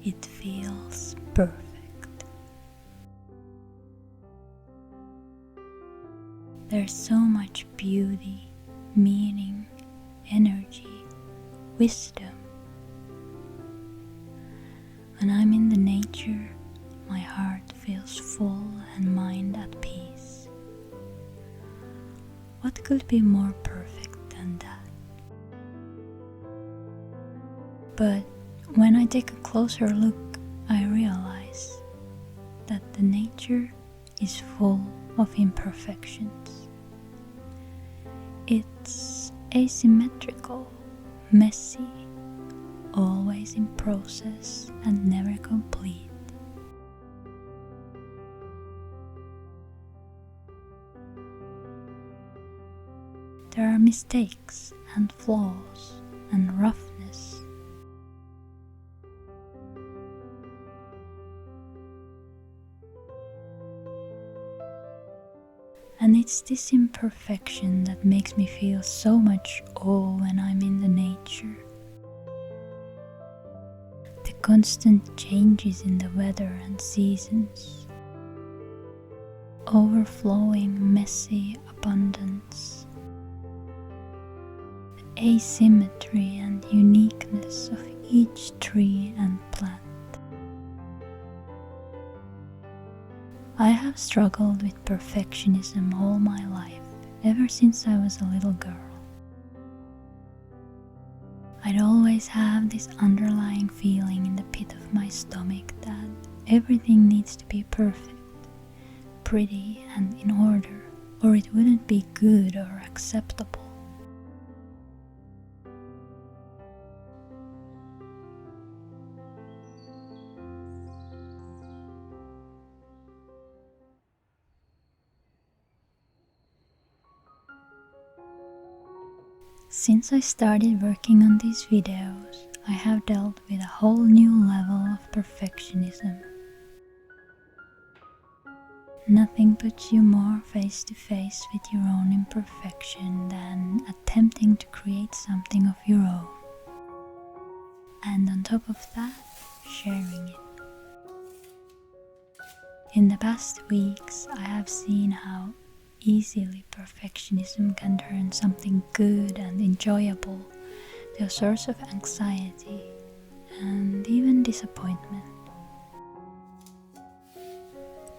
it feels perfect. There's so much beauty, meaning, energy, wisdom. When I'm in the nature, my heart feels full and mind at peace. What could be more perfect than that? But when I take a closer look, I realize that the nature is full of imperfections. It's asymmetrical, messy, always in process and never complete. There are mistakes and flaws and roughness. And it's this imperfection that makes me feel so much awe when I'm in the nature. The constant changes in the weather and seasons, overflowing, messy abundance, the asymmetry and uniqueness of each tree and plant. I have struggled with perfectionism all my life, ever since I was a little girl. I'd always have this underlying feeling in the pit of my stomach that everything needs to be perfect, pretty and in order, or it wouldn't be good or acceptable. Since I started working on these videos, I have dealt with a whole new level of perfectionism. Nothing puts you more face to face with your own imperfection than attempting to create something of your own. And on top of that, sharing it. In the past weeks, I have seen how easily perfectionism can turn something good and enjoyable to a source of anxiety and even disappointment.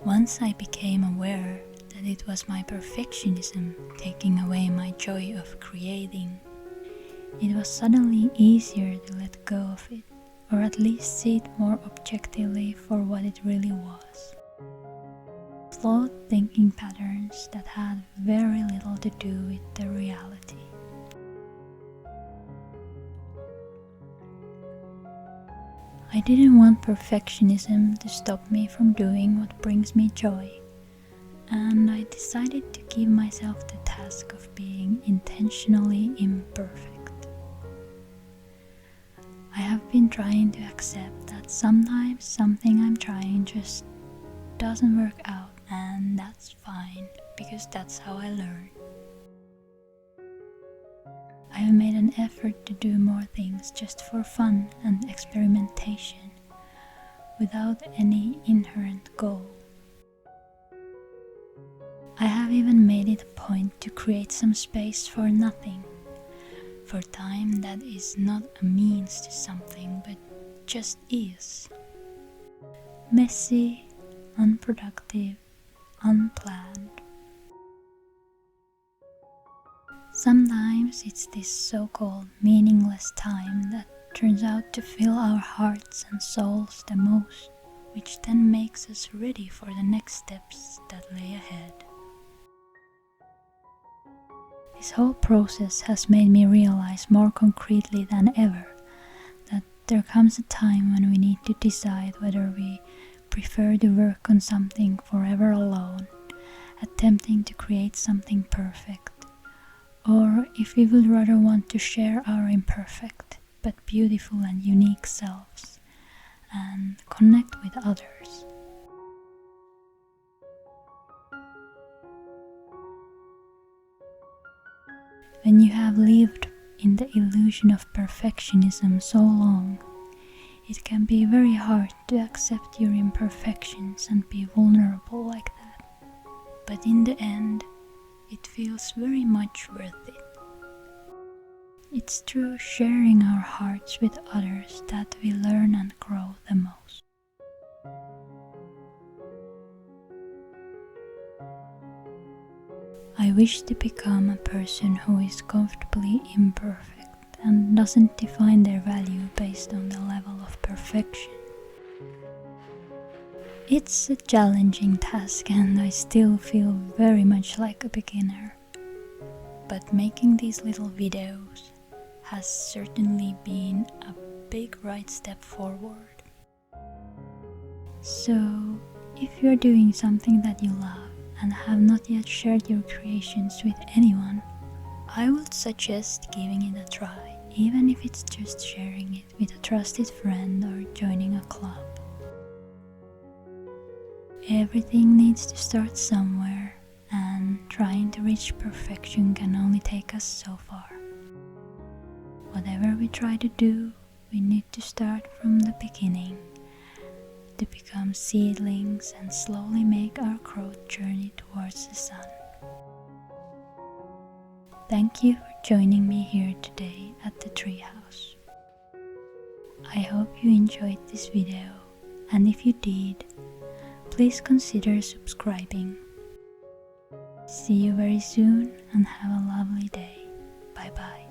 Once I became aware that it was my perfectionism taking away my joy of creating, it was suddenly easier to let go of it, or at least see it more objectively for what it really was. Flawed thinking patterns that had very little to do with the reality. I didn't want perfectionism to stop me from doing what brings me joy, and I decided to give myself the task of being intentionally imperfect. I have been trying to accept that sometimes something I'm trying just doesn't work out. And that's fine, because that's how I learn. I have made an effort to do more things just for fun and experimentation, without any inherent goal. I have even made it a point to create some space for nothing, for time that is not a means to something, but just is. Messy, unproductive, unplanned. Sometimes it's this so-called meaningless time that turns out to fill our hearts and souls the most, which then makes us ready for the next steps that lay ahead. This whole process has made me realize more concretely than ever that there comes a time when we need to decide whether we prefer to work on something forever alone, attempting to create something perfect, or if we would rather want to share our imperfect but beautiful and unique selves and connect with others. When you have lived in the illusion of perfectionism so long, It can be very hard to accept your imperfections and be vulnerable like that. But in the end, it feels very much worth it. It's through sharing our hearts with others that we learn and grow the most. I wish to become a person who is comfortably imperfect and doesn't define their value based on the level of perfection. It's a challenging task and I still feel very much like a beginner. But making these little videos has certainly been a big right step forward. So, if you're doing something that you love and have not yet shared your creations with anyone, I would suggest giving it a try, even if it's just sharing it with a trusted friend or joining a club. Everything needs to start somewhere, and trying to reach perfection can only take us so far. Whatever we try to do, we need to start from the beginning to become seedlings and slowly make our growth journey towards the sun. Thank you for joining me here today at the treehouse. I hope you enjoyed this video, and if you did, please consider subscribing. See you very soon and have a lovely day. Bye bye.